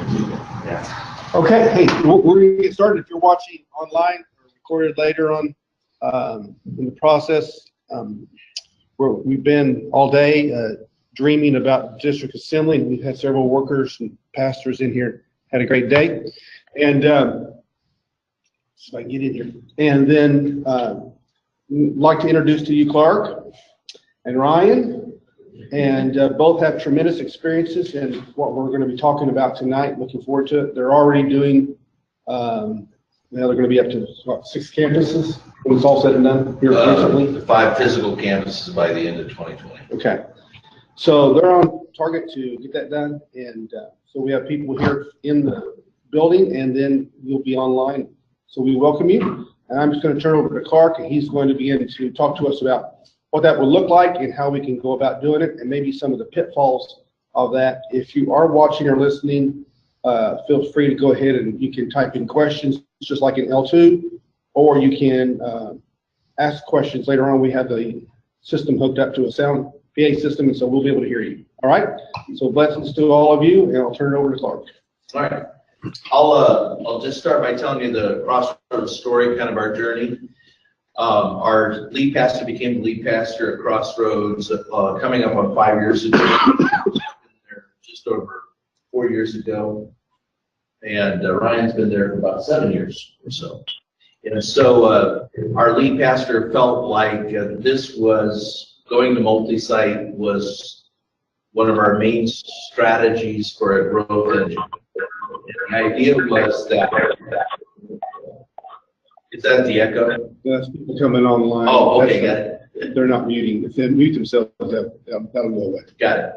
Yeah. Okay, hey, we're going to get started. If you're watching online or recorded later on in the process, we've been all day dreaming about district assembly, and we've had several workers and pastors in here, had a great day. And so I can get in here. And then I'd like to introduce to you Clark and Ryan. And both have tremendous experiences in what we're going to be talking about tonight. Looking forward to it. They're already doing, now they're going to be up to what, 6 campuses when it's all said and done here recently? 5 physical campuses by the end of 2020. Okay. So they're on target to get that done. And so we have people here in the building, and then you'll be online. So we welcome you. And I'm just going to turn over to Clark, and he's going to begin to talk to us about what that would look like and how we can go about doing it, and maybe some of the pitfalls of that. If you are watching or listening, feel free to go ahead and you can type in questions just like in L2, or you can ask questions later on. We have the system hooked up to a sound PA system, and so we'll be able to hear you. All right? So blessings to all of you, and I'll turn it over to Clark. All right. I'll just start by telling you the Crossroads story, kind of our journey. Our lead pastor became the lead pastor at Crossroads coming up on 5 years ago. Just over 4 years ago. And Ryan's been there for about 7 years or so. And so our lead pastor felt like this was going to multi-site was one of our main strategies for a growth engine. And the idea was that, is that the echo? That's people coming online. Oh, okay, got it. They're not muting. If they mute themselves, that'll go away. Got it.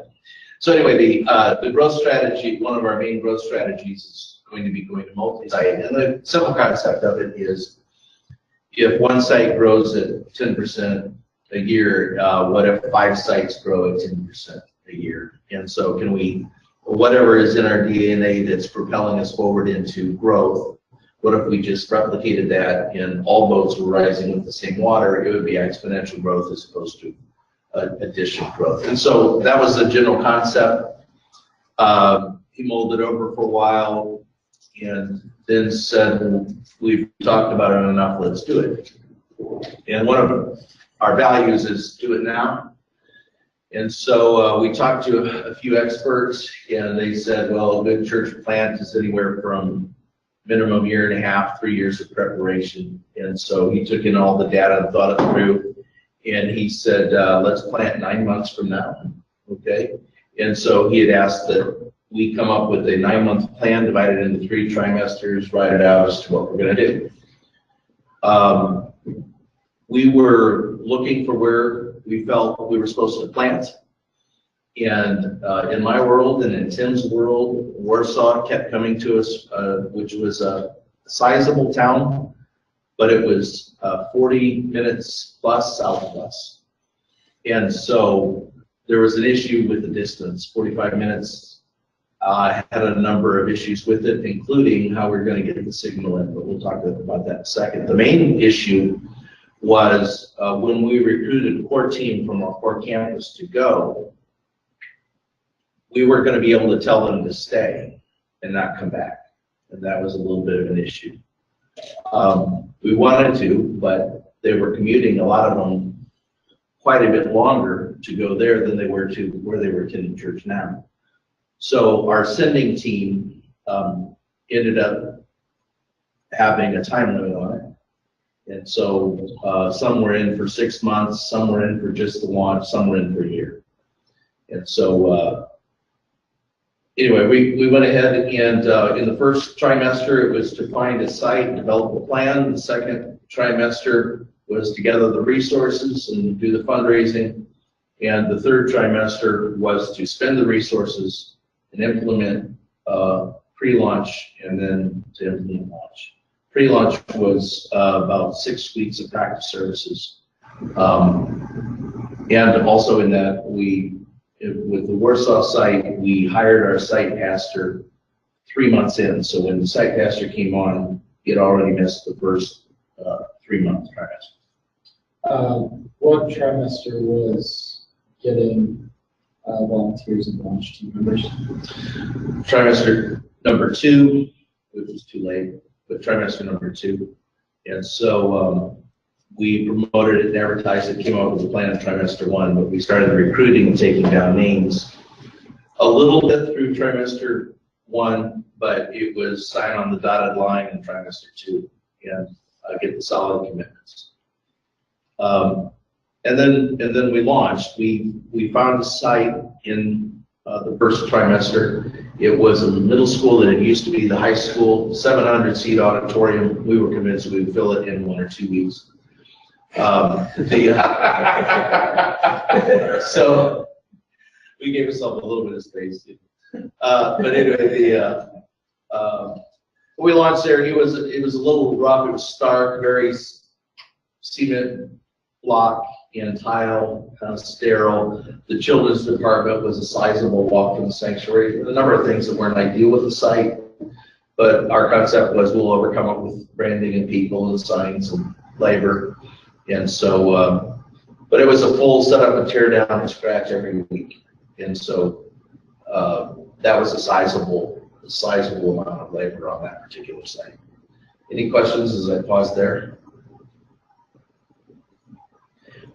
So anyway, the growth strategy, one of our main growth strategies is going to be going to multi-site. And the simple concept of it is if one site grows at 10% a year, what if 5 sites grow at 10% a year? And so can we, whatever is in our DNA that's propelling us forward into growth, what if we just replicated that and all boats were rising with the same water? It would be exponential growth as opposed to additional growth. And so that was the general concept. He mulled it over for a while and then said, we've talked about it enough, let's do it. And one of our values is do it now. And so we talked to a few experts, and they said, well, a good church plant is anywhere from minimum 1.5 to 3 years of preparation. And so he took in all the data and thought it through, and he said, let's plant 9 months from now, okay? And so he had asked that we come up with a 9-month plan divided into 3 trimesters, write it out as to what we're gonna do. We were looking for where we felt we were supposed to plant. And in my world and in Tim's world, Warsaw kept coming to us, which was a sizable town, but it was 40 minutes plus south of us. And so there was an issue with the distance. 45 minutes had a number of issues with it, including how we're going to get the signal in, but we'll talk about that in a second. The main issue was when we recruited a core team from our core campus to go, we weren't going to be able to tell them to stay and not come back. And that was a little bit of an issue. We wanted to, but they were commuting, a lot of them, quite a bit longer to go there than they were to where they were attending church now. So our sending team ended up having a time limit on it. And so some were in for 6 months, some were in for just the launch, some were in for a year. And so anyway, we went ahead and in the first trimester, it was to find a site, develop a plan. The second trimester was to gather the resources and do the fundraising. And the third trimester was to spend the resources and implement pre-launch and then to implement launch. Pre-launch was about 6 weeks of practice services. And also in that, with the Warsaw site, we hired our site pastor 3 months in. So when the site pastor came on, he had already missed the first 3-month trimester. What trimester was getting volunteers and launch team members? Trimester number 2, which was too late, but trimester number 2. And so we promoted it and advertised it, came up with a plan of trimester 1, but we started recruiting and taking down names a little bit through trimester 1, but it was sign on the dotted line in trimester 2 and get the solid commitments. And then we launched. We found a site in the first trimester. It was a middle school that it used to be the high school, 700-seat auditorium. We were convinced we would fill it in 1 or 2 weeks. So we gave ourselves a little bit of space. But anyway, we launched there. It was a little rough. It was stark, very cement block and tile, kind of sterile. The children's department was a sizable walk-in sanctuary. A number of things that weren't ideal with the site, but our concept was we'll overcome it with branding and people and signs and labor. And so, but it was a full setup and tear down and scratch every week. And so that was a sizable amount of labor on that particular site. Any questions as I pause there?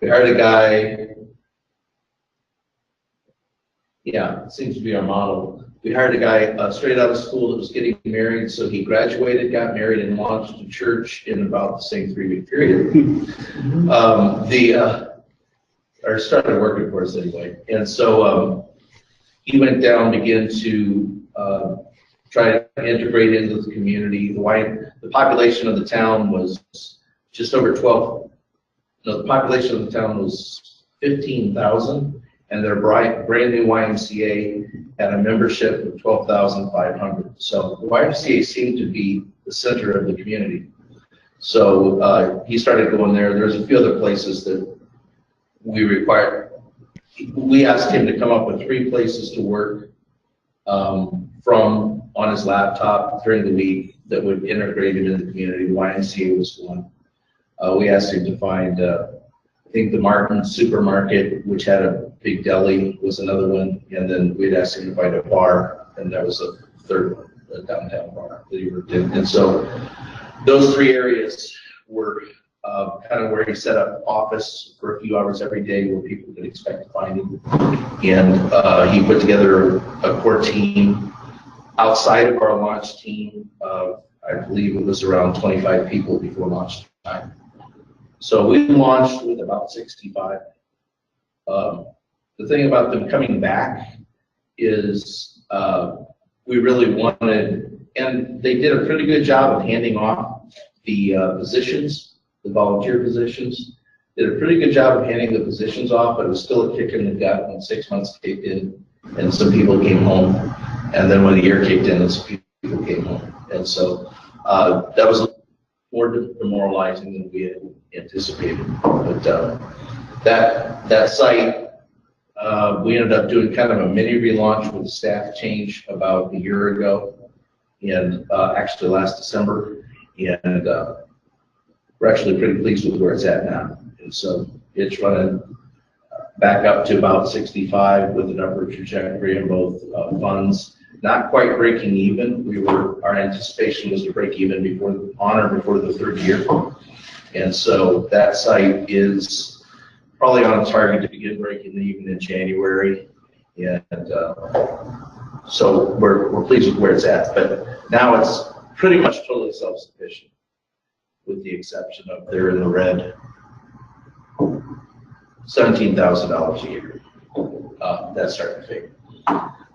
We hired a guy. Yeah, it seems to be our model. We hired a guy straight out of school that was getting married, so he graduated, got married, and launched a church in about the same 3-week period. Or started working for us anyway. And so he went down, began to try to integrate into the community. The population of the town was just over 12. No, the population of the town was 15,000, and their brand new YMCA had a membership of 12,500. So the YMCA seemed to be the center of the community. So he started going there. There's a few other places that we required. We asked him to come up with 3 places to work from on his laptop during the week that would integrate him in the community. The YMCA was one. We asked him to find, I think the Martin Supermarket, which had a big deli, was another one. And then we'd asked him to find a bar, and that was a third one, a downtown bar that he worked in. And so those 3 areas were kind of where he set up office for a few hours every day where people could expect to find him. And he put together a core team outside of our launch team. I believe it was around 25 people before launch time. So we launched with about 65. The thing about them coming back is we really wanted, and they did a pretty good job of handing off the positions, the volunteer positions. Did a pretty good job of handing the positions off, but it was still a kick in the gut when 6 months kicked in and some people came home. And then when the year kicked in, some people came home. And so that was more demoralizing than we had anticipated. But that site, we ended up doing kind of a mini relaunch with the staff change about a year ago, and actually last December. And we're actually pretty pleased with where it's at now. And so it's running back up to about 65 with an upward trajectory in both funds. Not quite breaking even. Our anticipation was to break even before the 3rd year. And so that site is probably on target to begin breaking even in January. And so we're pleased with where it's at. But now it's pretty much totally self-sufficient, with the exception of they're in the red, $17,000 a year. That's starting to fade.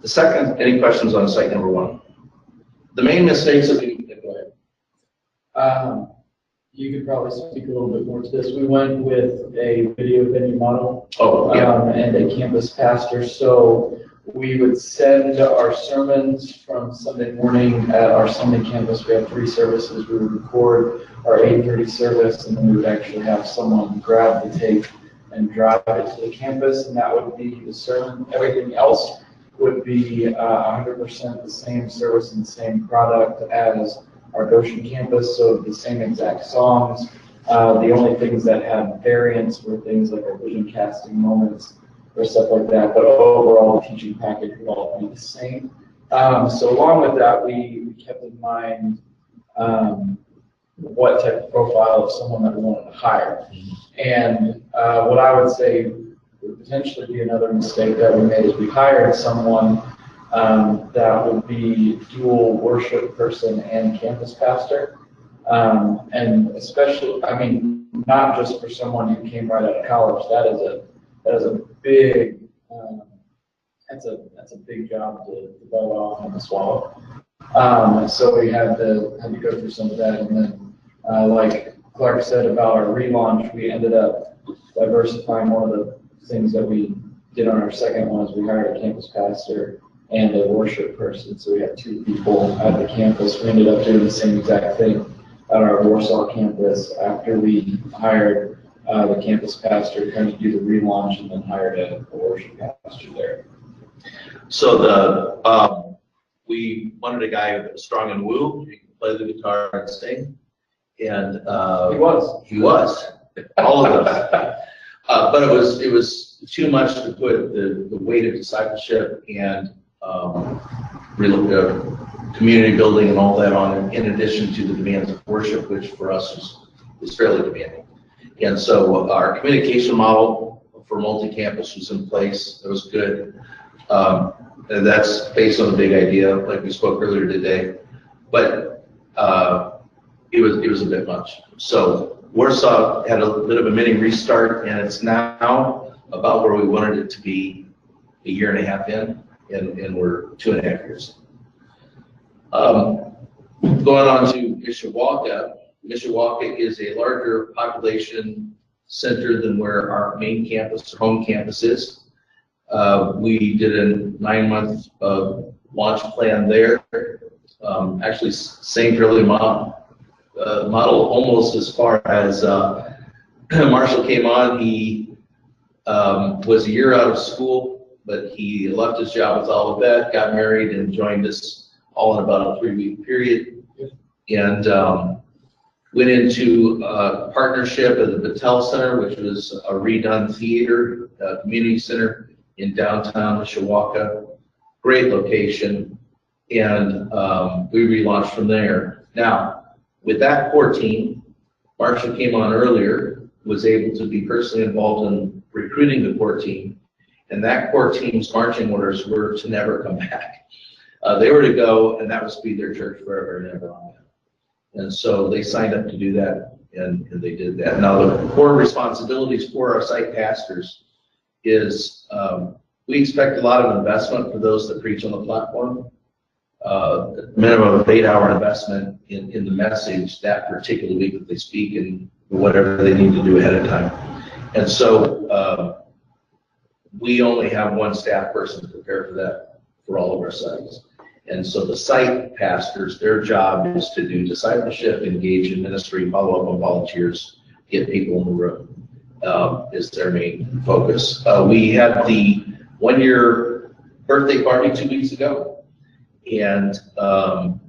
The second, any questions on site number 1? The main mistakes that we, go ahead. You could probably speak a little bit more to this. We went with a video venue model and a campus pastor. So we would send our sermons from Sunday morning at our Sunday campus. We have 3 services. We would record our 8:30 service, and then we would actually have someone grab the tape and drive it to the campus, and that would be the sermon. Everything else would be 100% the same service and the same product as our Goshen campus, so the same exact songs. The only things that had variants were things like our vision casting moments or stuff like that, but overall the teaching package would all be the same. So along with that, we kept in mind what type of profile of someone that we wanted to hire. And what I would say would potentially be another mistake that we made is we hired someone that would be dual worship person and campus pastor. And especially, I mean, not just for someone who came right out of college. That is a big that's a big job to bite off and to swallow. So we had to go through some of that, and then like Clark said about our relaunch, we ended up diversifying. One of the things that we did on our second one is we hired a campus pastor and a worship person. So we had two people at the campus. We ended up doing the same exact thing at our Warsaw campus after we hired the campus pastor to kind of do the relaunch, and then hired a worship pastor there. So we wanted a guy who was strong in woo, he could play the guitar and sing, and he was all of those. But it was too much to put the weight of discipleship and community building and all that on, in addition to the demands of worship, which for us is fairly demanding. And so our communication model for multi-campus was in place. It was good. And that's based on the big idea, like we spoke earlier today. But it was a bit much. So Warsaw had a bit of a mini restart, and it's now about where we wanted it to be a year and a half in, and we're 2.5 years. Going on to Mishawaka. Mishawaka is a larger population center than where our main campus, home campus is. We did a 9-month launch plan there. Actually, same fairly model almost as far as Marshall came on. He was a year out of school, but he left his job with Olivet, got married, and joined us all in about a 3-week period. And went into a partnership at the Battelle Center, which was a redone theater, community center in downtown Mishawaka. Great location. And we relaunched from there. Now, with that core team, Marshall came on earlier, was able to be personally involved in recruiting the core team. And that core team's marching orders were to never come back. They were to go, and that was to be their church forever and ever on. And so they signed up to do that, and they did that. Now, the core responsibilities for our site pastors is we expect a lot of investment for those that preach on the platform. Minimum of 8-hour investment in the message that particular week that they speak, and whatever they need to do ahead of time. And so we only have one staff person to prepare for that for all of our sites. And so the site pastors, their job is to do discipleship, engage in ministry, follow up on volunteers, get people in the room, is their main focus. We had the 1-year birthday party 2 weeks ago, and well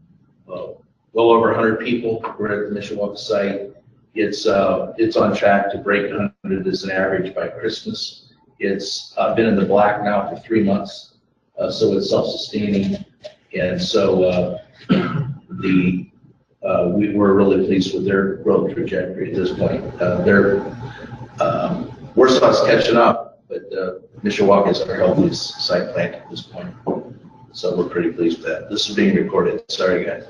over 100 people were at the Mishawaka site. It's on track to break 100 as an average by Christmas. It's been in the black now for 3 months, so it's self-sustaining. And so we were really pleased with their growth trajectory at this point. Warsaw's catching up, but Mishawaka is our healthiest site plant at this point. So we're pretty pleased with that. This is being recorded. Sorry, guys.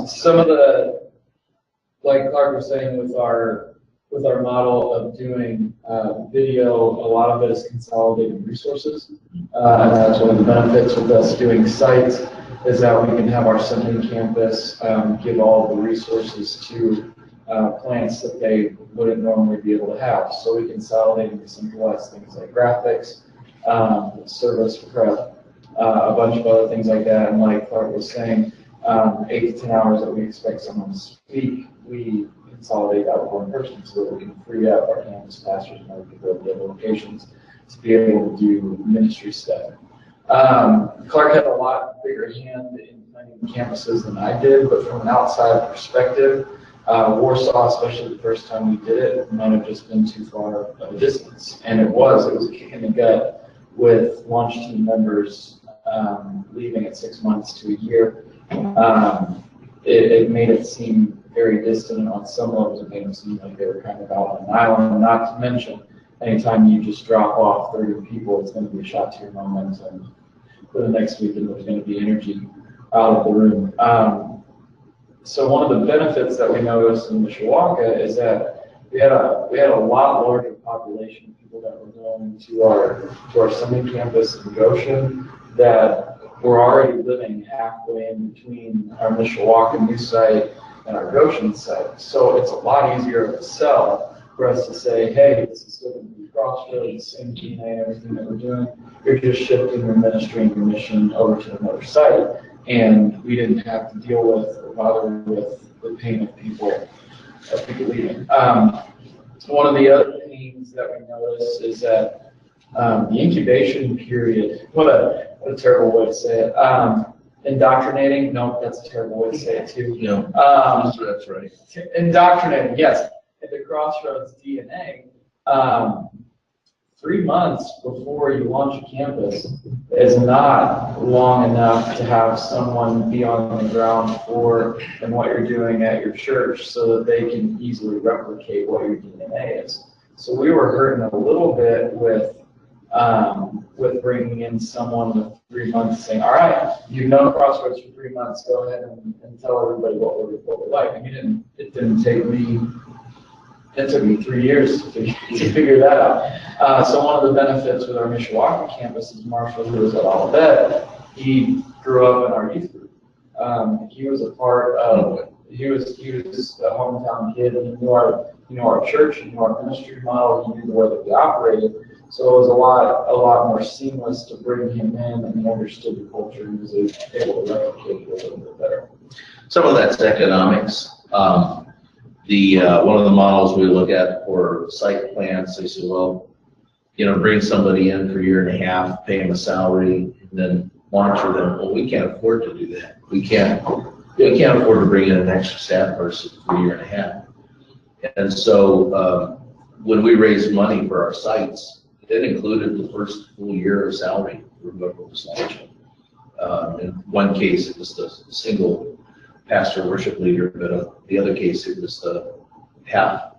Some of the, like Clark was saying, with our model of doing video, a lot of it is consolidated resources. And that's one of the benefits with us doing sites, is that we can have our Sunday campus give all the resources to plants that they wouldn't normally be able to have. So we consolidate and centralize things like graphics, service prep, a bunch of other things like that. And like Clark was saying, 8 to 10 hours that we expect someone to speak, we consolidate that with one person so that we can free up our campus pastors and other people at the other locations to be able to do ministry stuff. Clark had a lot bigger hand in planning campuses than I did, but from an outside perspective, Warsaw, especially the first time we did it, might have just been too far of a distance. And it was a kick in the gut with launch team members leaving at 6 months to a year. It made it seem very distant, and on some levels it made them seem like they were kind of out on an island. Not to mention, anytime you just drop off 30 people, it's going to be a shot to your momentum for the next week, and there's going to be energy out of the room. So one of the benefits that we noticed in Mishawaka is that we had a lot larger population of people that were going to our summer campus in Goshen that were already living halfway in between our Mishawaka new site and our Goshen site. So it's a lot easier to sell for us to say, hey, this is still going to be Crossroads, the same DNA and everything that we're doing. You're just shifting your ministry and your mission over to another site. And we didn't have to deal with or bother with the pain of people leaving. One of the other things that we noticed is that the incubation period, what a terrible way to say it. Indoctrinating, no, that's a terrible way to say it too. No, that's right. Indoctrinating, yes, into Crossroads DNA. 3 months before you launch a campus is not long enough to have someone be on the ground floor and what you're doing at your church so that they can easily replicate what your DNA is. So we were hurting a little bit with bringing in someone with 3 months saying, all right, you've known Crossroads for 3 months, go ahead and tell everybody what we're like. I mean, it didn't take me. It took me 3 years to figure that out. So one of the benefits with our Mishawaka campus is Marshall, who was at Olivet. He grew up in our youth group. He was a part of. He was a hometown kid, and he knew our church, he knew our ministry model, he knew the way that we operated. So it was a lot more seamless to bring him in, and he understood the culture and was able to replicate it a little bit better. Some of that's economics. One of the models we look at for site plans, they say, well, bring somebody in for a year and a half, pay them a salary, and then monitor them. Well, we can't afford to do that. We can't afford to bring in an extra staff person for a year and a half. And so when we raised money for our sites, it included the first full year of salary for whoever was launching. In one case, it was the single pastor worship leader, but the other case, it was the half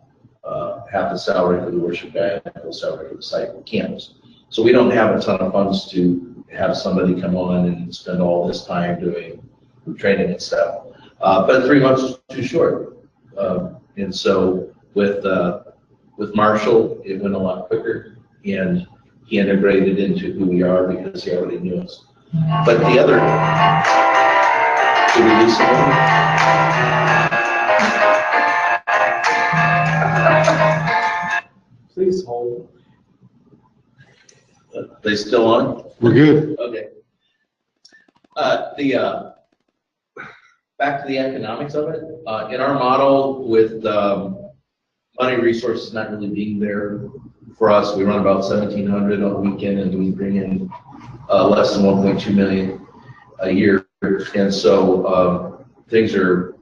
the salary for the worship guy and full salary for the site campus. So we don't have a ton of funds to have somebody come on and spend all this time doing training and stuff. But 3 months is too short. And so with Marshall, it went a lot quicker, and he integrated into who we are because he already knew us. But the other, did we lose someone? Please hold. They still on? We're good. Okay. Back to the economics of it. In our model, with money resources not really being there for us, we run about 1,700 on the weekend, and we bring in less than 1.2 million a year, and so things are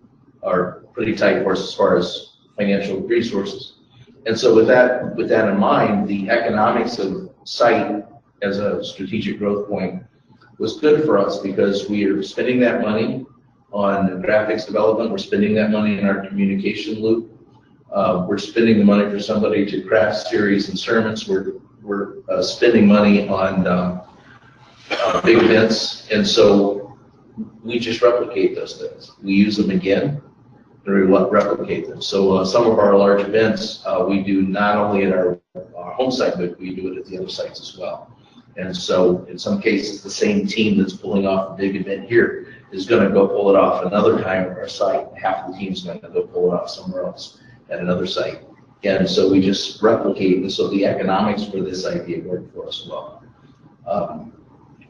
pretty tight for us as far as financial resources. And so with that in mind, the economics of site as a strategic growth point was good for us because we are spending that money on graphics development, we're spending that money in our communication loop, we're spending the money for somebody to craft series and sermons, we're spending money on big events, and so we just replicate those things. We use them again, and we replicate them. So some of our large events we do not only at our home site, but we do it at the other sites as well. And so in some cases, the same team that's pulling off a big event here is going to go pull it off another time at our site. Half the team's going to go pull it off somewhere else at another site. And so we just replicate, and so the economics for this idea work for us well.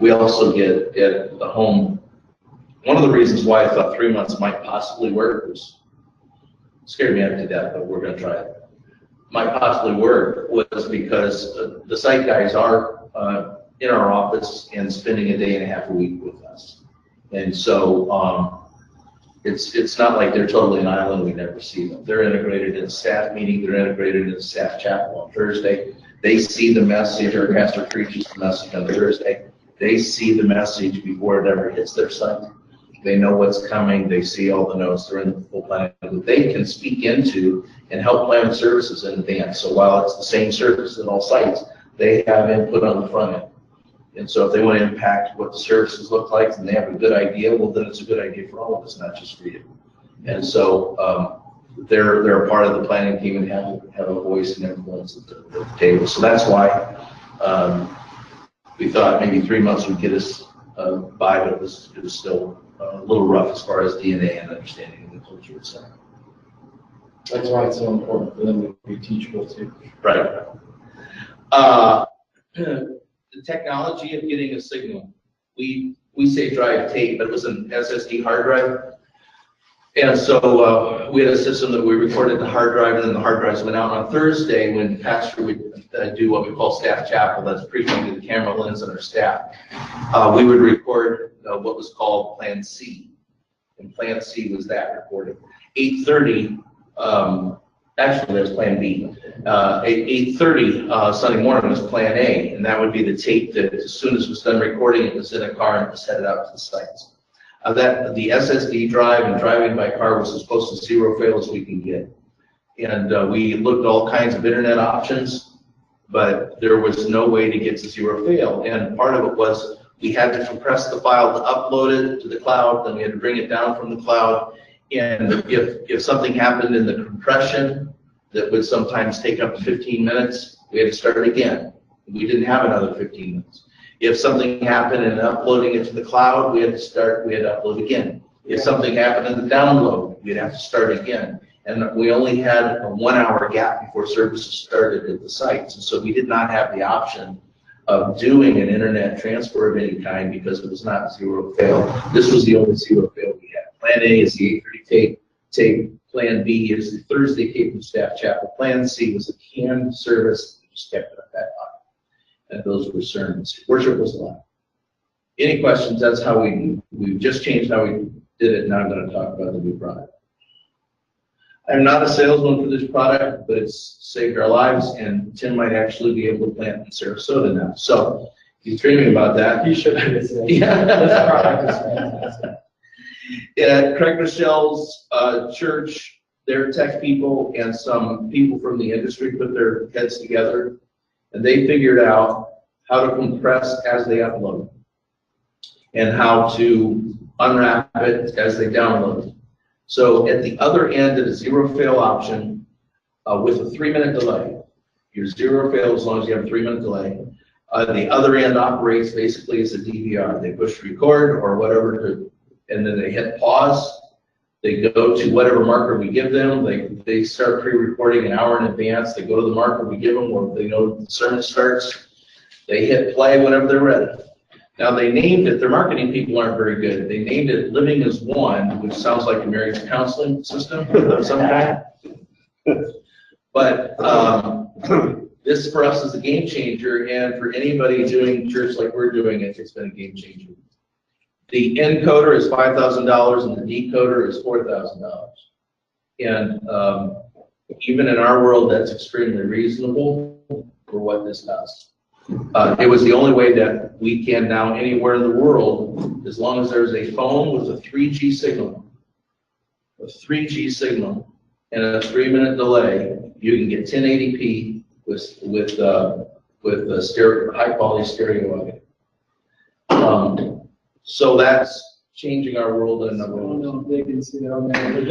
We also get at the home, one of the reasons why I thought 3 months might possibly work was, scared me to death, but we're going to try it. Might possibly work was because the site guys are in our office and spending a day and a half a week with us. And so it's not like they're totally an island, we never see them. They're integrated in staff meeting, they're integrated in staff chapel on Thursday, They see the message, or pastor preaches the message on Thursday. They see the message before it ever hits their site. They know what's coming. They see all the notes. They're in the full plan that they can speak into and help plan services in advance. So while it's the same service at all sites, they have input on the front end. And so if they want to impact what the services look like and they have a good idea, well, then it's a good idea for all of us, not just for you. And so they're a part of the planning team and have a voice and influence at the table. So that's why we thought maybe 3 months would get us by, but it was still a little rough as far as DNA and understanding of the culture itself. That's why it's so important for them to be teachable too. Right. The technology of getting a signal, we say drive tape, but it was an SSD hard drive. And so we had a system that we recorded the hard drive, and then the hard drives went out on Thursday when Pastor would do what we call staff chapel. That's preaching to the camera lens and our staff. We would record what was called Plan C, and Plan C was that recording. 8:30, actually that was Plan B. 8:30 Sunday morning was Plan A, and that would be the tape that as soon as it was done recording, it was in a car and it was headed out to the sites. That the SSD drive and driving by car was as close to zero fail as we can get. And we looked at all kinds of internet options, but there was no way to get to zero fail. And part of it was we had to compress the file to upload it to the cloud, then we had to bring it down from the cloud. And if something happened in the compression, that would sometimes take up to 15 minutes, we had to start again. We didn't have another 15 minutes. If something happened in uploading it to the cloud, we had to upload again. If something happened in the download, we'd have to start again. And we only had a 1 hour gap before services started at the sites. And so we did not have the option of doing an internet transfer of any kind because it was not zero fail. This was the only zero fail we had. Plan A is the 8:30 tape. Plan B is the Thursday tape from staff chapel. Plan C was a canned service. We just kept it at that time. And those were sermons. Worship was live. Any questions? That's how we just changed how we did it. Now I'm going to talk about the new product. I'm not a salesman for this product, but it's saved our lives, and Tim might actually be able to plant in Sarasota now. So he's dreaming about that. He should be. Yeah. This product is fantastic. At Craig Michelle's church, their tech people and some people from the industry put their heads together, and they figured out how to compress as they upload and how to unwrap it as they download. So at the other end of the zero fail option, with a 3-minute delay, your zero fail as long as you have a 3-minute delay. The other end operates basically as a DVR. They push record or whatever, and then they hit pause. They go to whatever marker we give them. They start pre-recording an hour in advance. They go to the marker we give them where they know the sermon starts. They hit play whenever they're ready. Now they named it, their marketing people aren't very good. They named it Living as One, which sounds like a marriage counseling system of some kind. But this for us is a game changer, and for anybody doing church like we're doing it, it's been a game changer. The encoder is $5,000 and the decoder is $4,000. And even in our world, that's extremely reasonable for what this does. It was the only way that we can now anywhere in the world, as long as there's a phone with a 3G signal, and a 3-minute delay, you can get 1080p with stereo, high quality stereo audio. So that's changing our world in a number of ways. I don't know if they can see that on there, but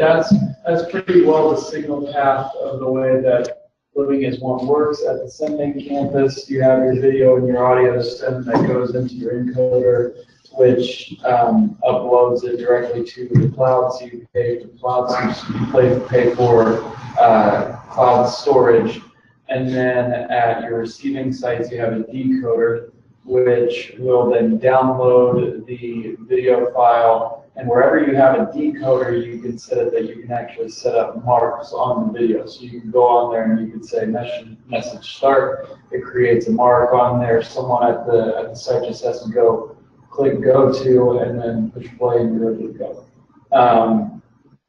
that's pretty well the signal path of the way that Living as One works. At the sending campus, you have your video and your audio system that goes into your encoder, which uploads it directly to the cloud, so you pay for cloud, so you pay for cloud storage. And then at your receiving sites, you have a decoder, which will then download the video file. And wherever you have a decoder, you can set it that you can actually set up marks on the video. So you can go on there and you can say message start. It creates a mark on there. Someone at the site just has to click go to, and then push play, and you're ready to go.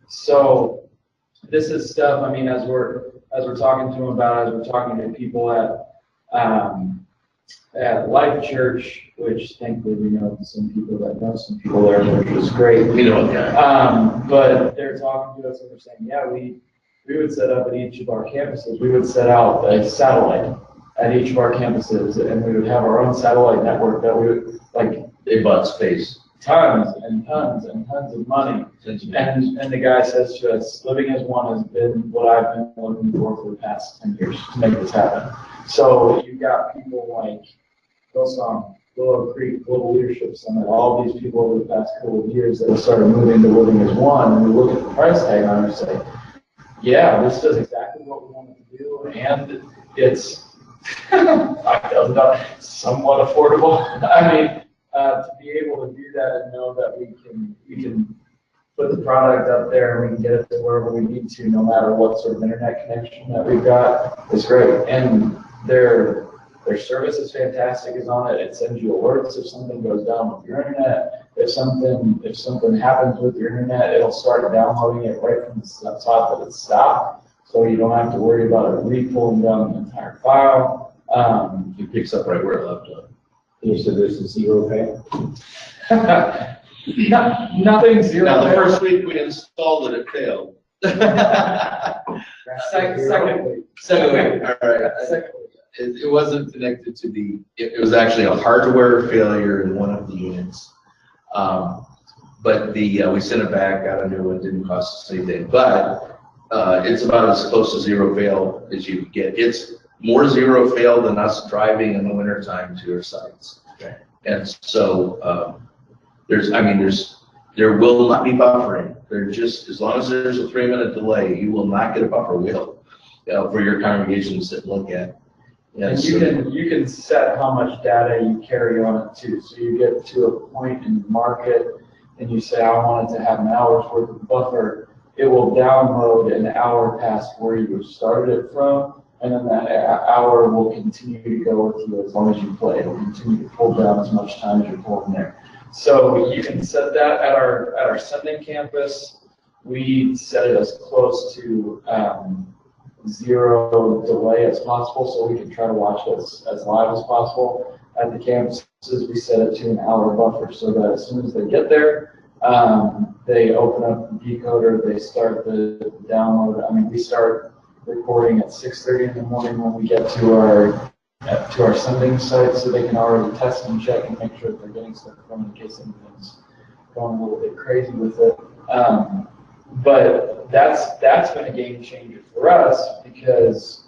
So this is stuff. I mean, as we're talking to them about, as we're talking to people at At Life Church, which thankfully we know some people that know some people there, which is great. We know a guy. But they're talking to us and they're saying, yeah, we would set up at each of our campuses, we would set out a satellite at each of our campuses, and we would have our own satellite network that we would, like, They bought space. tons and tons and tons of money. And the guy says to us, living as one has been what I've been looking for the past 10 years to make this happen. So you've got people like Hillsong, Willow Creek, Global Leadership Summit, all these people over the past couple of years that have started moving to living as one, and we look at the price tag on it and say, yeah, this does exactly what we wanted to do, and it's $5,000, somewhat affordable. I mean, to be able to do that and know that we can put the product up there and we can get it to wherever we need to, no matter what sort of internet connection that we've got, is great. And their service is fantastic, is on it. It sends you alerts if something goes down with your internet. If something happens with your internet, it'll start downloading it right from the top that it's stopped, so you don't have to worry about it re-pulling down the entire file. It picks up right where it left off. You said there's a zero pay? Nothing zero. Now, the first week we installed it, it failed. Second week. Second week, all right. Second week. It wasn't connected to it was actually a hardware failure in one of the units. But we sent it back, got a new one, didn't cost us anything. But it's about as close to zero fail as you can get. It's more zero fail than us driving in the wintertime to your sites. Okay. And so there will not be buffering. As long as there's a 3-minute delay, you will not get a buffer wheel for your congregation to sit and look at. And you can set how much data you carry on it too. So you get to a point and you mark it and you say, I want it to have an hour's worth of buffer. It will download an hour past where you started it from, and then that hour will continue to go with you as long as you play. It will continue to pull down as much time as you're pulling there. So you can set that at our sending campus. We set it as close to zero delay as possible, so we can try to watch it as live as possible. At the campuses, we set it to an hour buffer so that as soon as they get there, they open up the decoder, they start the download. I mean, we start recording at 6:30 in the morning when we get to our sending site, so they can already test and check and make sure that they're getting stuff from in case anything's going a little bit crazy with it. But that's been a game changer for us, because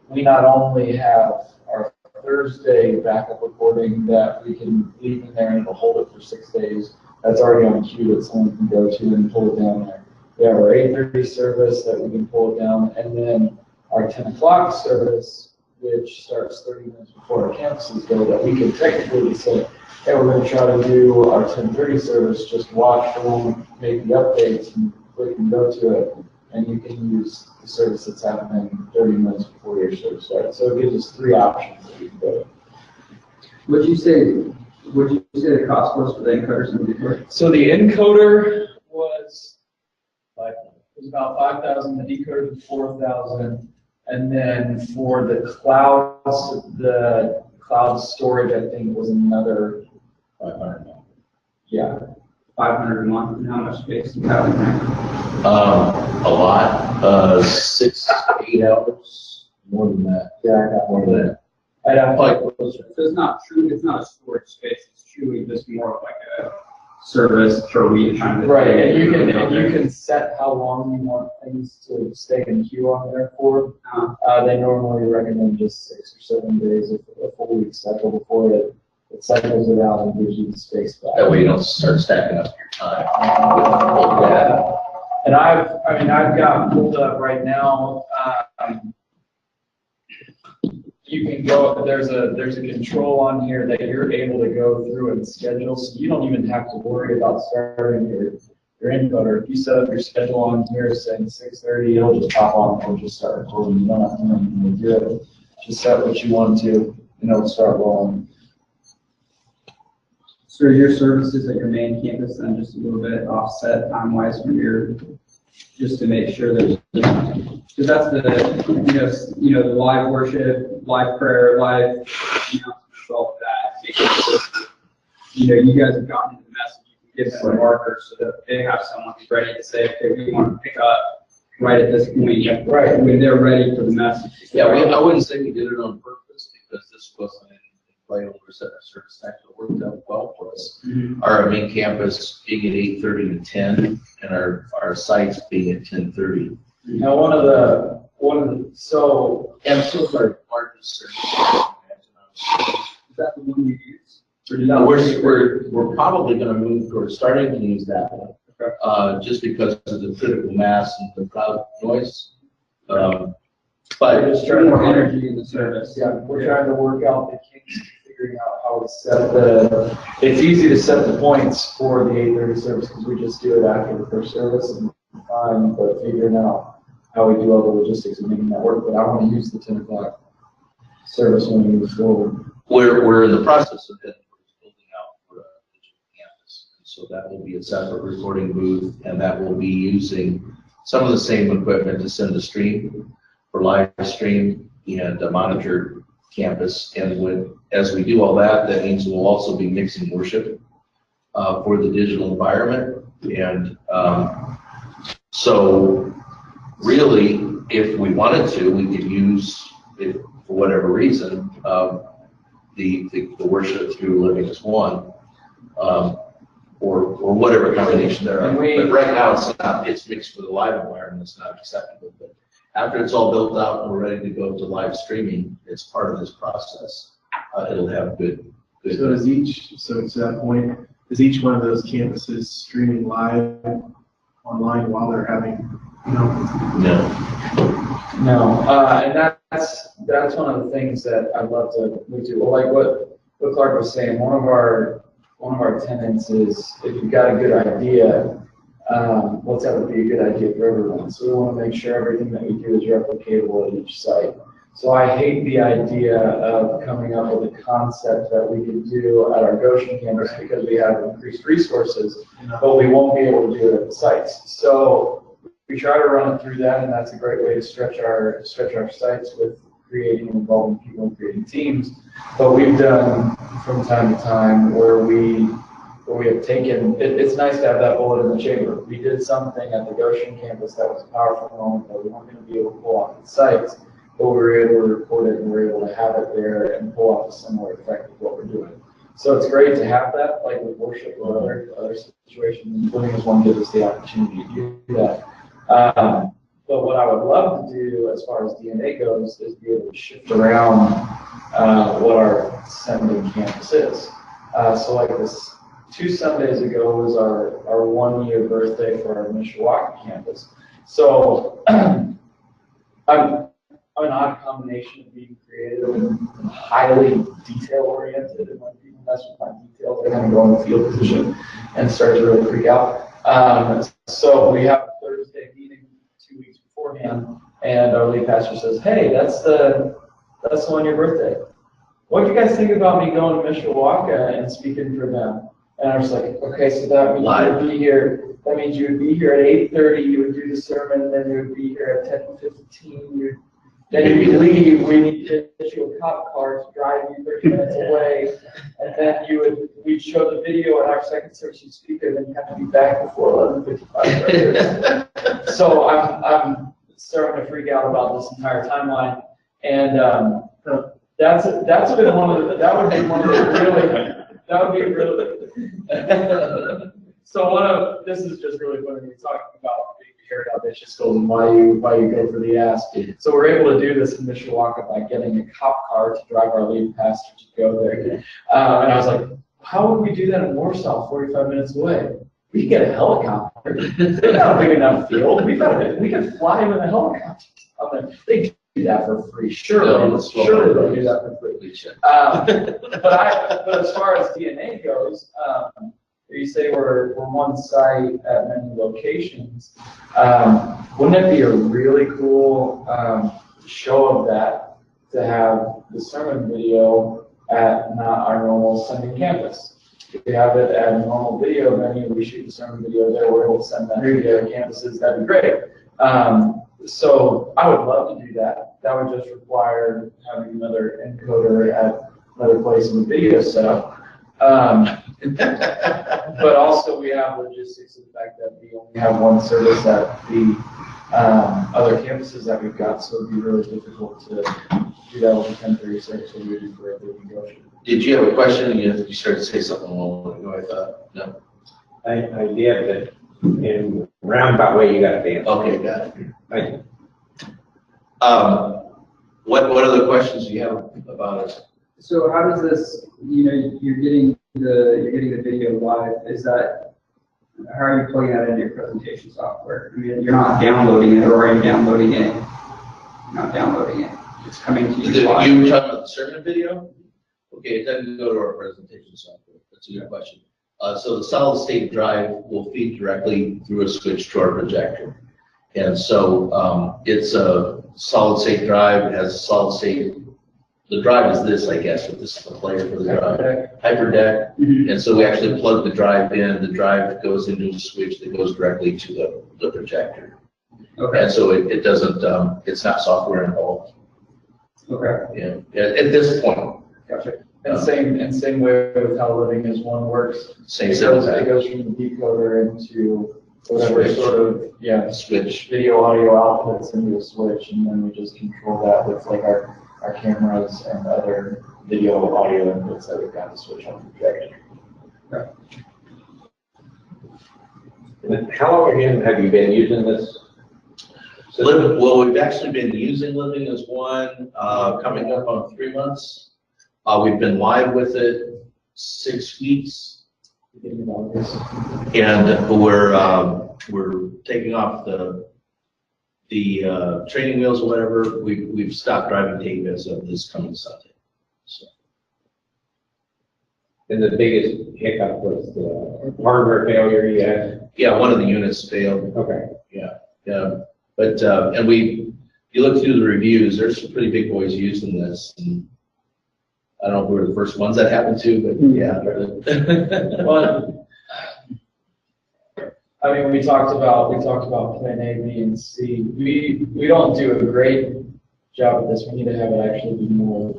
we not only have our Thursday backup recording that we can leave in there and it'll hold it for 6 days. That's already on queue that someone can go to and pull it down there. We have our 8:30 service that we can pull it down, and then our 10 o'clock service, which starts 30 minutes before our campuses go, that we can technically say, hey, we're going to try to do our 10:30 service, just watch the one, make the updates, and click and go to it, and you can use the service that's happening 30 minutes before your service starts. So it gives us 3 options that we can go. Would you say the cost was for the encoders and the decoder? So the encoder was about $5,000, the decoder was $4,000, and then for the cloud storage, I think was another $500. Yeah. 500 a month, and how much space do you have in there? A lot, 6, 8 hours, more than that. Yeah, I got More than that. I'd have Like, So it's not a storage space, it's truly just more of like a service for we trying to. right, and you can set how long you want things to stay in queue on there for. They normally recommend just 6 or 7 days, a full week cycle before it cycles it out and gives you the space back. that way you don't start stacking up your time. Yeah. And I've got pulled up right now. You can go, there's a control on here that you're able to go through and schedule, so you don't even have to worry about starting your encoder. If you set up your schedule on here saying 6:30, it'll just pop on and it'll just start recording. You don't have to do anything to do it. Just set what you want to, and it'll start rolling. So your services at your main campus then just a little bit offset time-wise from your, just to make sure there's Because that's the live worship, live prayer, live all of that. You guys have gotten the message. You can give them a marker so that they have someone who's ready to say, okay, we want to pick up right at this point. Right. When they're ready for the message. Yeah, I wouldn't say we did it on purpose because this wasn't in play when we were setting our service actually worked out well for us. Mm-hmm. Our main campus being at 8:30 to 10 and our sites being at 10:30. Now, so And so our largest service. Is that the one you use? No, we're probably going to move towards starting to use that one, just because of the critical mass and the crowd noise. But just trying more to energy in the service. Yeah, we're trying to work out the kinks, figuring out how to set it's easy to set the points for the 8:30 service because we just do it after the first service and but figuring out how we do all the logistics of making that work. But I want to use the 10 o'clock service when we move forward. we're in the process of building out for a digital campus. So that will be a separate recording booth, and that will be using some of the same equipment to send the stream for live stream and monitor campus. And as we do all that, that means we'll also be mixing worship for the digital environment. And so really, if we wanted to, we could use, if for whatever reason, the worship through Living as One, or whatever combination there are. But right now it's mixed with a live environment. It's not acceptable. But after it's all built out and we're ready to go to live streaming, it's part of this process. It'll have good. So to that point, is each one of those campuses streaming live online while they're having, No. And that's one of the things that I'd love to move to. Well, like what Clark was saying, one of our tenets is if you've got a good idea, let's have it be a good idea for everyone. So we want to make sure everything that we do is replicatable at each site. So I hate the idea of coming up with a concept that we can do at our Goshen campus because we have increased resources, but we won't be able to do it at the sites. So we try to run it through that, and that's a great way to stretch our sites with creating and involving people and creating teams. But we've done from time to time where we have taken, it's nice to have that bullet in the chamber. We did something at the Goshen campus that was a powerful moment that we weren't going to be able to pull off the sites, but we were able to record it and we were able to have it there and pull off a similar effect of what we're doing. So it's great to have that, like with worship or other situations. Living as One gives us the opportunity to do that. But what I would love to do as far as DNA goes is be able to shift around what our sending campus is. So like this 2 Sundays ago was our 1-year birthday for our Mishawaka campus. So I'm an odd combination of being creative and highly detail-oriented, and when people mess with my details, I kind of go in the field position and start to really freak out. So we have a Thursday meeting 2 weeks beforehand, and our lead pastor says, "Hey, that's the 1-year birthday. What do you guys think about me going to Mishawaka and speaking for them?" And I was like, "Okay, so that means you would be here. That means you would be here at 8:30. You would do the sermon, then you would be here at 10:15. Then you would leave. We need to issue a cop car to drive you 30 minutes away, and then we'd show the video at our second service speaker. Then you have to be back before 11:55." So I'm starting to freak out about this entire timeline, and that's been one of the. That would be one of the really. That would be really. So this is just really funny. We're talking about being here at Audacious Goals and why you go for the ask. So we're able to do this in Mishawaka by getting a cop car to drive our lead pastor to go there. And I was like, how would we do that in Warsaw, 45 minutes away? We could get a helicopter. They're not a big enough field. We could fly him in a helicopter. They do that for free. Surely they'll do that for free. But as far as DNA goes, you say we're one site at many locations. Wouldn't it be a really cool show of that to have the sermon video at not our normal Sunday campus? If we have it at a normal video venue, we shoot the sermon video there, we're able to send that video to campuses, that'd be great. So I would love to do that. That would just require having another encoder at another place in the video setup. But also we have logistics of the fact that we only have one service at the other campuses that we've got, so it'd be really difficult to do that with a 1030 service when we do for every go. Did you have a question? You started to say something a moment ago, I thought. No? I did, but in roundabout way, you got to answer. Okay, got it. Thank you. What other questions do you have about us? So how does this, you're getting the video live, is that, how are you plugging that into your presentation software? I mean, you're not downloading it, or are you downloading it? You're not downloading it, it's coming to you live. You were talking about the sermon video? Okay, it doesn't go to our presentation software. That's a good question. So the solid state drive will feed directly through a switch to our projector. And so it's a solid state drive. It has a solid state. The drive is this, I guess, but this is the player for the drive. Hyperdeck. Mhm. And so we actually plug the drive in. The drive goes into a switch that goes directly to the projector. Okay, And so it doesn't, it's not software involved. okay, Yeah, at this point. gotcha. And same way with how Living as One works. Same It setup. goes from the decoder into whatever Switch. sort of, Switch. video audio outputs into a switch, and then we just control that with like our cameras and other video audio inputs that we've got to switch on the projector. And how long again have you been using this? system? Well, we've actually been using Living as One, coming up on 3 months. We've been live with it 6 weeks, and we're taking off the training wheels or whatever. We've stopped driving tape as of this coming Sunday. So. And the biggest hiccup was the hardware failure you had? Yeah, one of the units failed. Okay. Yeah, but and you look through the reviews. There's some pretty big boys using this, and I don't know if we were the first ones that happened to, but yeah. Well, I mean, we talked about plan A, B, and C. We don't do a great job at this. We need to have it actually be more.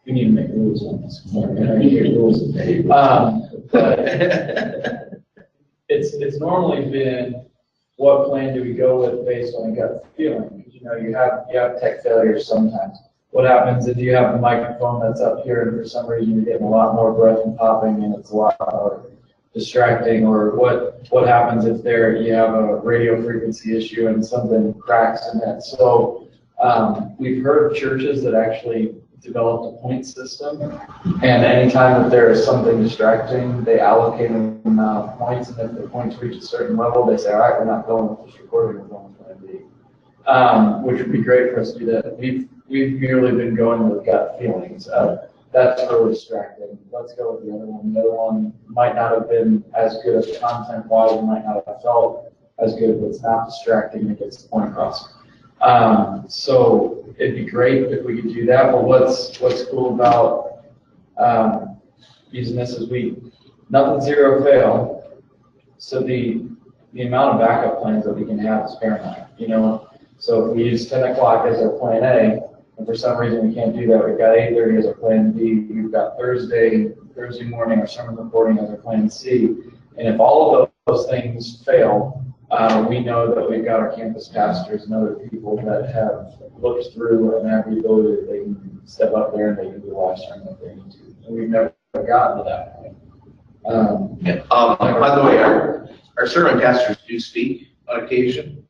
We need to make rules on this. But it's normally been, what plan do we go with based on a gut feeling? Because you have tech failures sometimes. What happens if you have a microphone that's up here and for some reason you're getting a lot more breath and popping and it's a lot more distracting, or what happens if you have a radio frequency issue and something cracks in it. So we've heard of churches that actually developed a point system, and anytime that there is something distracting, they allocate an amount of points, and if the points reach a certain level, they say, all right, we're not going with this recording, we're going with plan B, which would be great for us to do that. We've merely been going with gut feelings. That's really distracting. Let's go with the other one. The other one might not have been as good as content-wise, might not have felt as good, but it's not distracting, it gets the point across. So it'd be great if we could do that, but what's cool about using this is nothing zero fail, so the amount of backup plans that we can have is paramount, So if we use 10 o'clock as our plan A, and for some reason we can't do that, we've got 8:30 as our plan B, we've got Thursday morning our sermon recording as our plan C, and if all of those things fail, we know that we've got our campus pastors and other people that have looked through and have the ability that they can step up there and they can do live streaming if they need to. And we've never gotten to that point. By the way, our sermon pastors do speak on occasion.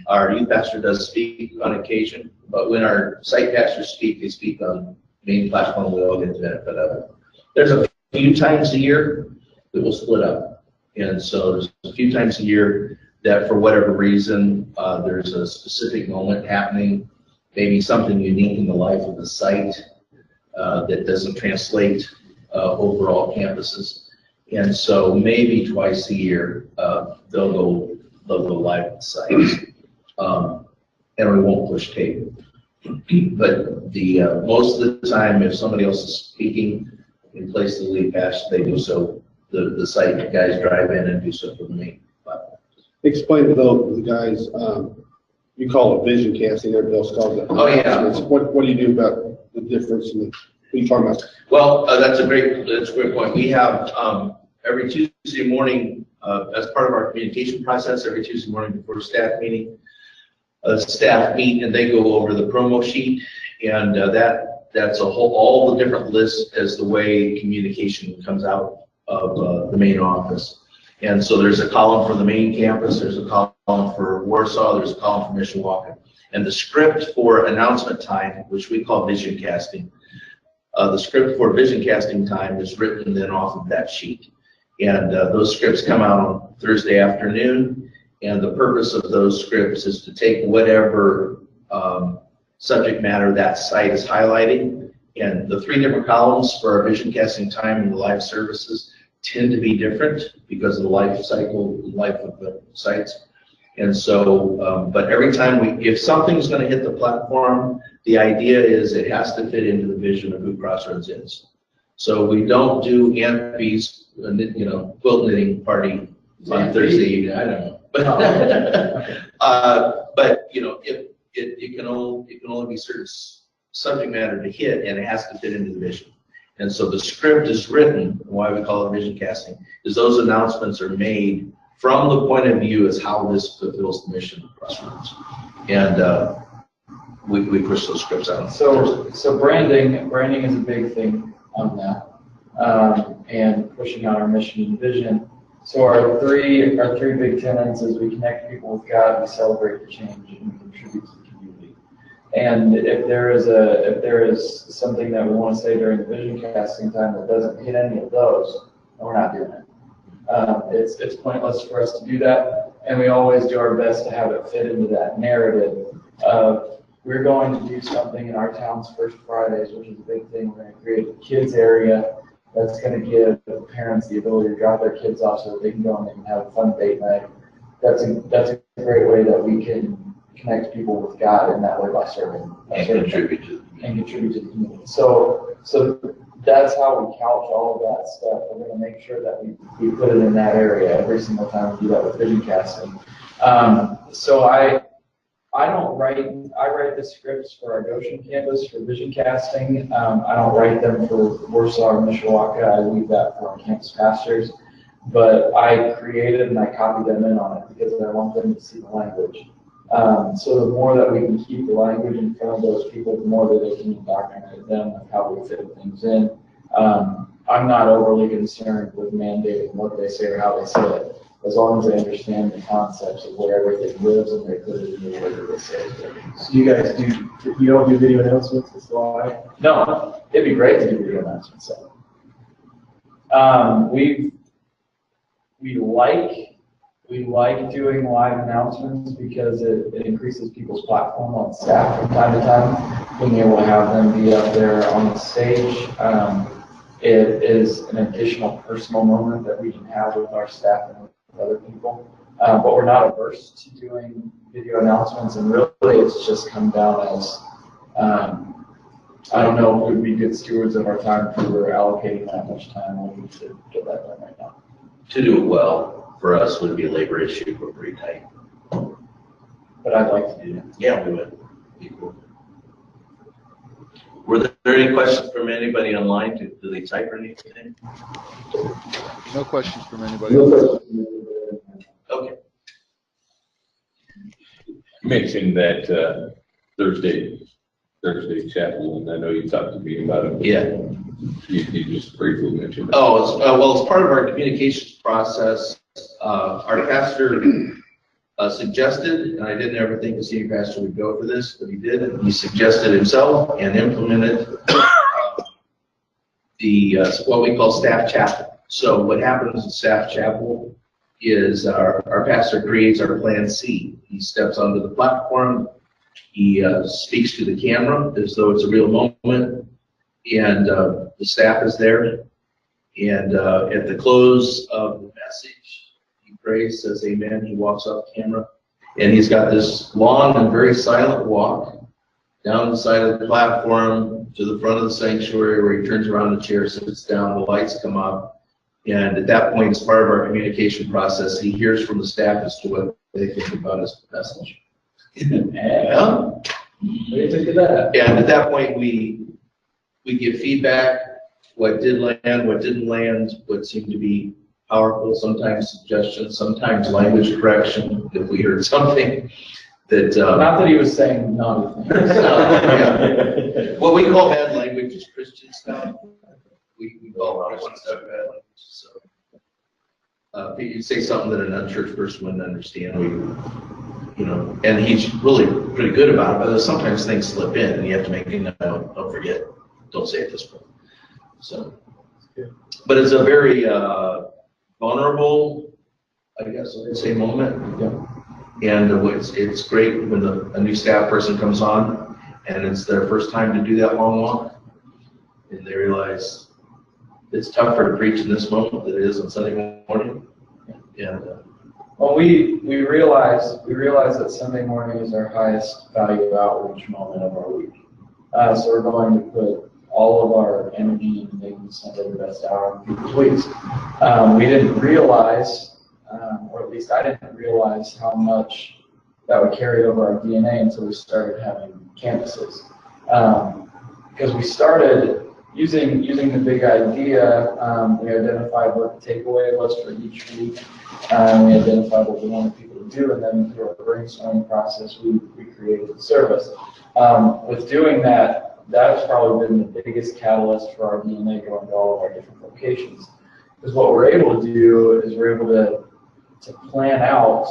Our youth pastor does speak on occasion, but when our site pastors speak, they speak on main platform. We all get the benefit of it. There's a few times a year that we'll split up, and so there's a few times a year that for whatever reason, there's a specific moment happening, maybe something unique in the life of the site that doesn't translate overall campuses. And so maybe twice a year, they'll go live at the sites. And we won't push tape. But most of the time, if somebody else is speaking in place of the lead pastor, they do so. The site guys drive in and do so for the main platform. Explain to the guys, You call it vision casting, everybody else calls it. Oh, yeah. What do you do about the difference in, what are you talking about? Well, that's a great point. We have, every Tuesday morning, as part of our communication process, every Tuesday morning before staff meeting, staff meet and they go over the promo sheet, and that's all the different lists as the way communication comes out of the main office. And so there's a column for the main campus, there's a column for Warsaw, there's a column for Mishawaka. And the script for announcement time, which we call vision casting, the script for vision casting time is written then off of that sheet. And those scripts come out on Thursday afternoon. And the purpose of those scripts is to take whatever subject matter that site is highlighting. And the 3 different columns for our vision casting time and the live services tend to be different because of the life of the sites. And so, but every time if something's going to hit the platform, the idea is it has to fit into the vision of who Crossroads is. So we don't do Aunt Bee's, quilt knitting party on Thursday evening. I don't know, but it can only be certain subject matter to hit, and it has to fit into the vision. And so the script is written, why we call it vision casting, is those announcements are made from the point of view as how this fulfills the mission of Crossroads. And we push those scripts out. So branding is a big thing on that, and pushing out our mission and vision. So our three big tenets is we connect people with God, we celebrate the change, and we contribute to the community. And if there is something that we want to say during the vision casting time that doesn't hit any of those, then we're not doing it. It's pointless for us to do that, and we always do our best to have it fit into that narrative of we're going to do something in our town's First Fridays, which is a big thing. We're going to create a kids area that's going to give the parents the ability to drop their kids off so that they can go and they can have a fun date night. That's a great way that we can connect people with God in that way by serving. And contribute to the community. So that's how we couch all of that stuff. We're going to make sure that we put it in that area every single time we do that with vision casting. So I write the scripts for our Goshen campus for vision casting. I don't write them for Warsaw or Mishawaka. I leave that for our campus pastors. But I created and I copied them in on it because I want them to see the language. So the more that we can keep the language in front of those people, the more that they can indoctrinate them of how we fit things in. I'm not overly concerned with mandating what they say or how they say it, as long as they understand the concepts of where everything lives and they put it in the way that they say it. So you guys you don't do video announcements, it's live? No, it'd be great to do video announcements. We like doing live announcements because it increases people's platform on staff from time to time, being able to have them be up there on the stage. It is an additional personal moment that we can have with our staff and with other people. But we're not averse to doing video announcements, and really it's just come down as, I don't know if we would be good stewards of our time if we were allocating that much time. We need to get that done right now. To do it well for us would be a labor issue. We're pretty tight. But I'd like to do that. Yeah, we would. Be cool. Were there any questions from anybody online? Do they type or anything? No questions from anybody. Okay. You mentioned that Thursday chapel, and I know you talked to me about it. Yeah. You just briefly mentioned it. Oh, well, as part of our communications process, our pastor suggested, and I didn't ever think the senior pastor would go for this, but he did, and he suggested himself and implemented what we call staff chapel. So what happens in staff chapel is our pastor creates our plan C. He steps onto the platform, he speaks to the camera as though it's a real moment, and the staff is there, and at the close of the message, he prays, says amen, he walks off camera, and he's got this long and very silent walk down the side of the platform to the front of the sanctuary where he turns around the chair, sits down, the lights come up, and at that point, as part of our communication process, he hears from the staff as to what they think about his message. Yeah. What do you think of that? And at that point, we give feedback, what did land, what didn't land, what seemed to be powerful, sometimes suggestions, sometimes language correction, if we heard something that, Not that he was saying naughty things. Yeah. What we call bad language is Christian stuff. We call Christian stuff bad language, so. If you say something that an unchurched person wouldn't understand, and he's really pretty good about it, but sometimes things slip in and you have to make him know, don't forget, don't say it this way. So, but it's a very vulnerable, I guess I'd say, moment. Yeah. And it's great when a new staff person comes on and it's their first time to do that long walk. And they realize it's tougher to preach in this moment than it is on Sunday morning. And well, we realize that Sunday morning is our highest value outreach moment of our week. So we're going to put all of our energy into making Sunday the best hour of people's weeks. We didn't realize, or at least I didn't realize, how much that would carry over our DNA until we started having campuses. Because we started using the big idea, we identified what the takeaway was for each week. We identified what we wanted people to do, and then through our brainstorming process, we created the service. With doing that, that's probably been the biggest catalyst for our DNA going to all of our different locations. Because what we're able to do is we're able to plan out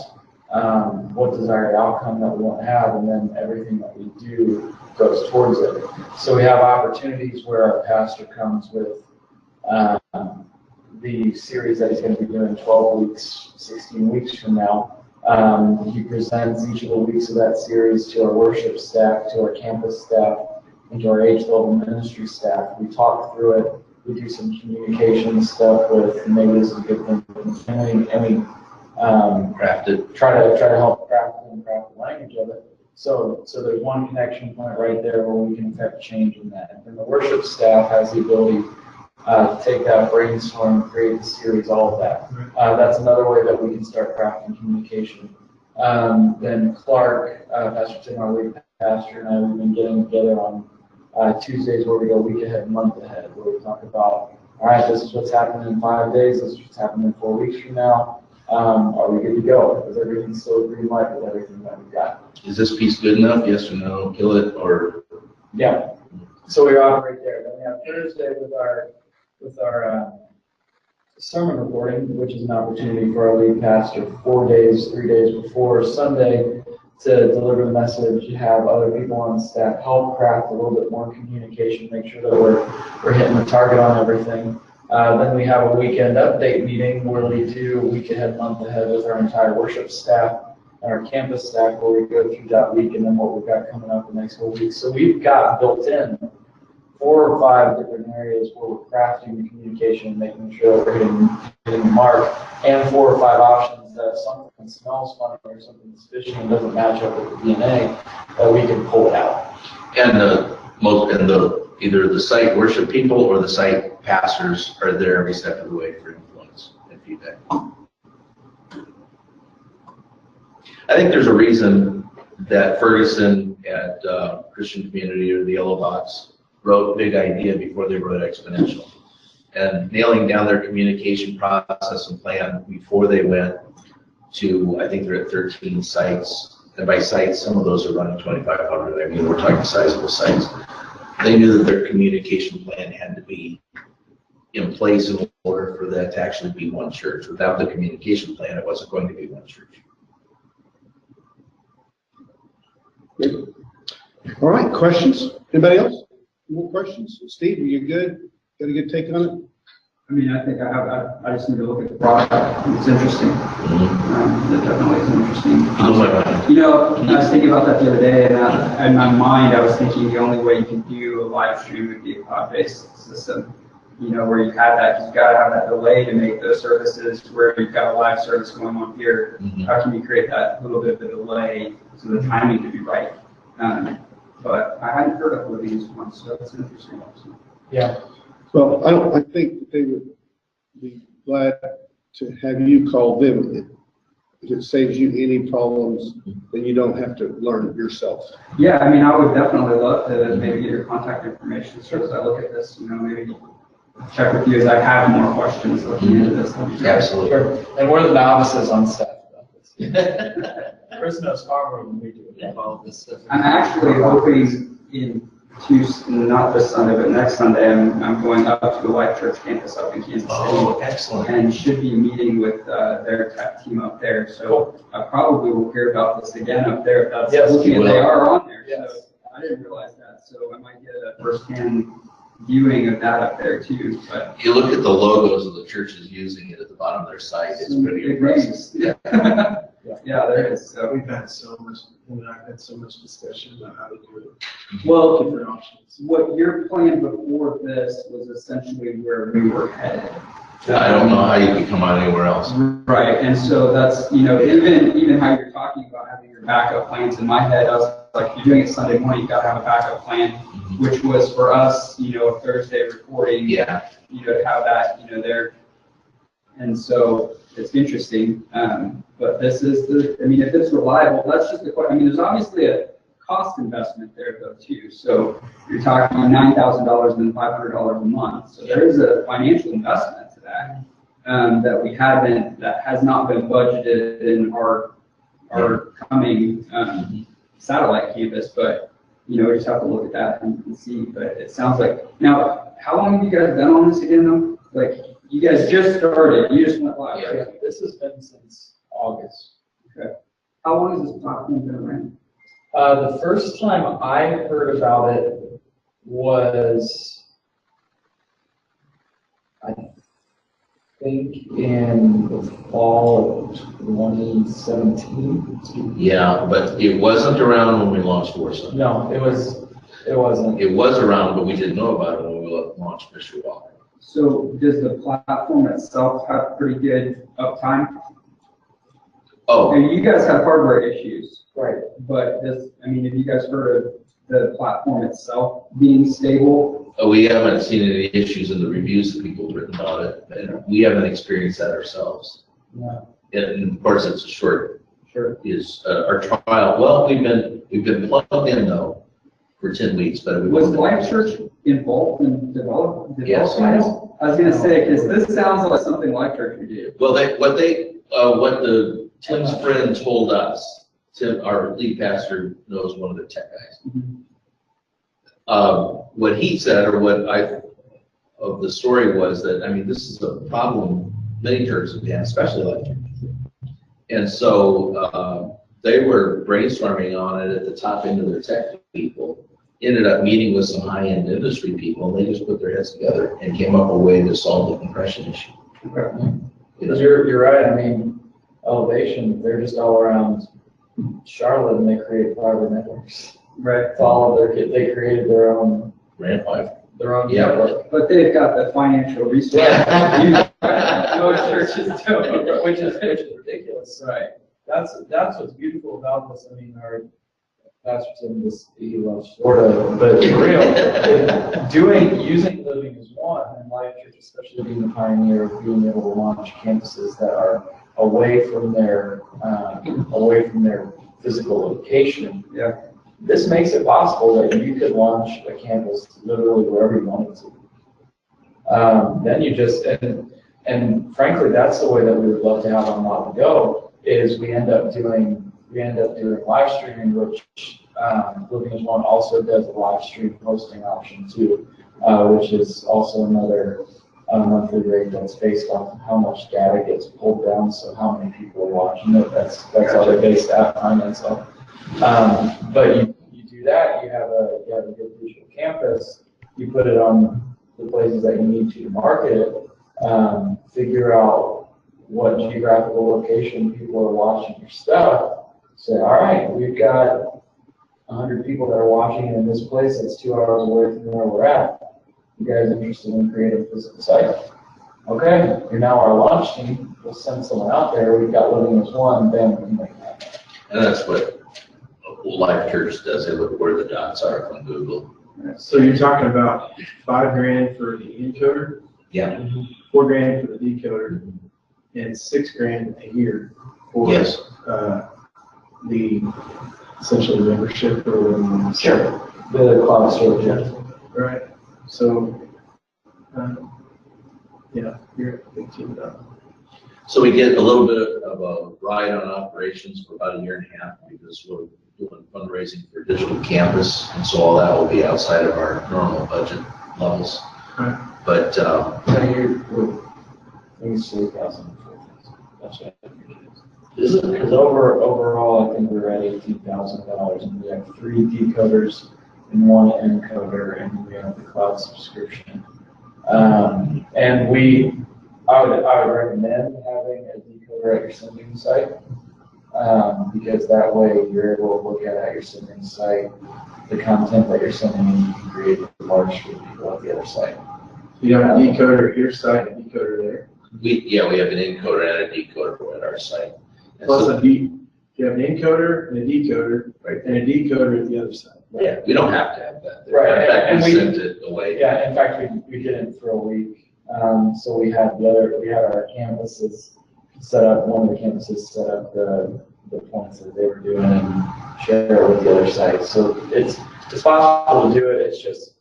what desired outcome that we want to have, and then everything that we do goes towards it. So we have opportunities where our pastor comes with the series that he's going to be doing 12 weeks, 16 weeks from now. He presents each of the weeks of that series to our worship staff, to our campus staff, and to our age level ministry staff. We talk through it. We do some communication stuff with, maybe this is a good thing, and we craft it. Try to help craft the language of it. So there's one connection point right there where we can affect change in that. And the worship staff has the ability to take that brainstorm, create the series, all of that. That's another way that we can start crafting communication. Then Clark, Pastor Tim, our lead pastor, and I, we've been getting together on Tuesdays where we go week ahead, month ahead, where we talk about, all right, this is what's happening in 5 days, this is what's happening in 4 weeks from now. Are we good to go? Is everything still green light with everything that we've got? Is this piece good enough? Yes or no? Kill it or? Yeah. So we operate there. Then we have Thursday with our sermon recording, which is an opportunity for our lead pastor 4 days, 3 days before Sunday to deliver the message, have other people on staff help craft a little bit more communication, make sure that we're hitting the target on everything. Then we have a weekend update meeting where we do week ahead, month ahead with our entire worship staff and our campus staff, where we go through that week and then what we've got coming up the next whole week. So we've got built in 4 or 5 different areas where we're crafting the communication and making sure we're hitting the mark, and 4 or 5 options that if something smells funny or something is fishy and doesn't match up with the DNA, that we can pull it out. And either the site worship people or the site pastors are there every step of the way for influence and feedback. I think there's a reason that Ferguson at Christian Community or the Yellow Box wrote Big Idea before they wrote Exponential, and nailing down their communication process and plan before they went to, I think they're at 13 sites, and by sites, some of those are running 2,500. I mean, we're talking sizable sites. They knew that their communication plan had to be in place in order for that to actually be one church. Without the communication plan, it wasn't going to be one church. Good. All right, questions? Anybody else? More questions? Steve, are you good? Got a good take on it? I mean, I think I just need to look at the product. It's interesting. It definitely is interesting. You know, I was thinking about that the other day, and in my mind, I was thinking the only way you can do a live stream would be a cloud-based system. You know, where you have that, you've got to have that delay to make those services where you've got a live service going on here. How can you create that little bit of a delay so the timing can be right? But I hadn't heard of one of these ones, so that's interesting. Yeah. Well, I think they would be glad to have you call them if it saves you any problems, then you don't have to learn yourself. Yeah, I mean, I would definitely love to maybe get your contact information, so as I look at this, maybe check with you as I have more questions looking into this. Absolutely. Sure. And we're the novices on staff about this. Chris knows far more than we do about all this stuff. I'm actually hoping not this Sunday, but next Sunday, I'm going up to the Life Church campus up in Kansas City. Oh, excellent. And should be meeting with their tech team up there. So I probably will hear about this again up there. If that's Yes, looking, you and they will. are on there. Yes. So I didn't realize that. So I might get a firsthand viewing of that up there too. But You look at the logos of the churches using it at the bottom of their site, it's pretty big impressive. names. Yeah. Yeah, there is. So We've had so much, and I've had so much discussion about how to do it, well, different options. what your plan before this was essentially where we were headed. I don't know how you could come out anywhere else. Right, and so that's, even how you're talking about having your backup plans, in my head, I was like, you're doing it Sunday morning, you gotta have a backup plan, which was for us, Thursday recording. Yeah. To have that, there. And so it's interesting, but this is if it's reliable, that's just the question. There's obviously a cost investment there though too. So you're talking $9,000 and $500 a month. So there is a financial investment to that, that has not been budgeted in our coming satellite campus. But we just have to look at that and see. But it sounds like, now, how long have you guys been on this again though? Like, you guys just started, you just went live. Yeah. Right? This has been since August. Okay. How long has this platform been around? The first time I heard about it was, I think, in the fall of 2017. Yeah, but it wasn't around when we launched Warsaw. No, it wasn't. It was around, but we didn't know about it when we launched Mr. Walker. So does the platform itself have pretty good uptime? Oh, And you guys have hardware issues, Right. but have you guys heard of the platform itself being stable? we haven't seen any issues in the reviews that people have written about it, and we haven't experienced that ourselves. No. And of course, it's a short, Sure. our trial. Well, we've been plugged in though for 10 weeks, but Was Life Church involved in developing Yes. this? I was gonna say, because this sounds like something Life Church would do. Well, Tim's friend told us, Tim, our lead pastor, knows one of the tech guys. What he said, or of the story was that, this is a problem many churches have had, especially Life Church. And so they were brainstorming on it at the top end of their tech people, ended up meeting with some high-end industry people, and they just put their heads together and came up with a way to solve the compression issue. You're right. Elevation, they're just all around Charlotte, and they create fiber networks. Right. It's all of they created their own Ran 5. Yeah. network. But they've got the financial resources. Yeah. Most churches don't. Which is ridiculous. Right. That's what's beautiful about this. Our pastor Tim, he loves Florida, but for real, using Living as One, and Life Church, especially being the pioneer of being able to launch campuses that are away from their physical location. Yeah. This makes it possible that you could launch a campus literally wherever you wanted to. Then you just, and frankly, that's the way that we would love to have on Mod to Go, is we end up doing live streaming, which Living as One also does a live stream hosting option too, which is also another monthly rate that's based off of how much data gets pulled down, so how many people are watching it. That's how they're based at finance. So, but you do that, you have a good digital campus, you put it on the places that you need to market it, figure out what geographical location people are watching your stuff. Say, all right, we've got 100 people that are watching it in this place that's 2 hours away from where we're at. You guys interested in creating a physical site? Okay, you're now our launch team. We'll send someone out there. We've got Living as One, then we can make that happen. And that's what Life Church does. They look where the dots are from Google. So you're talking about $5,000 for the encoder, Yeah. $4,000 for the decoder, and $6,000 a year for Yes. the essentially membership or whatever. Sure. The cloud storage, yeah. Right. So, yeah, you're thinking about. So we get a little bit of a ride on operations for about a year and a half because we're doing fundraising for digital campus, and so all that will be outside of our normal budget levels. Right. But, So you're, let me see, 1,000. That's it. Because overall, I think we're at $18,000, and we have 3 decoders and 1 encoder, and we have the cloud subscription. And I would recommend having a decoder at your sending site, because that way you're able to look at your sending site, the content that you're sending, and you can create the marks for people at the other site. You have a decoder at your site, a decoder there. we have an encoder and a decoder at our site. And Plus so, you have an encoder and a decoder, Right. and a decoder at the other side. yeah, we don't have to have that. Right, In fact, and we we- sent it away. Yeah, in fact, we did it for a week. So we had our campuses set up, one of the campuses set up the points that they were doing and share it with the other sites. So it's possible to do it, it's just,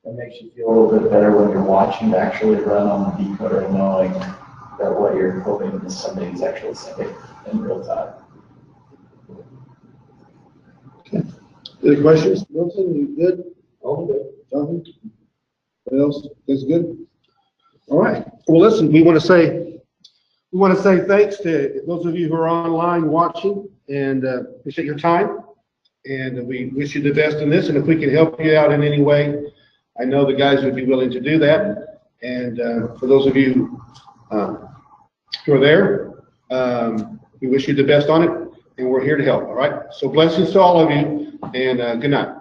it makes you feel a little bit better when you're watching to actually run on the decoder and knowing that what you're hoping is sending is actually sending in real time. Any questions? Wilson, you good? All good. Jonathan? What else? That's good? All right. Well, listen, we want to say thanks to those of you who are online watching, and appreciate your time. And we wish you the best in this. And if we can help you out in any way, I know the guys would be willing to do that. And for those of you who are there, we wish you the best on it, and we're here to help. All right. So blessings to all of you, and good night.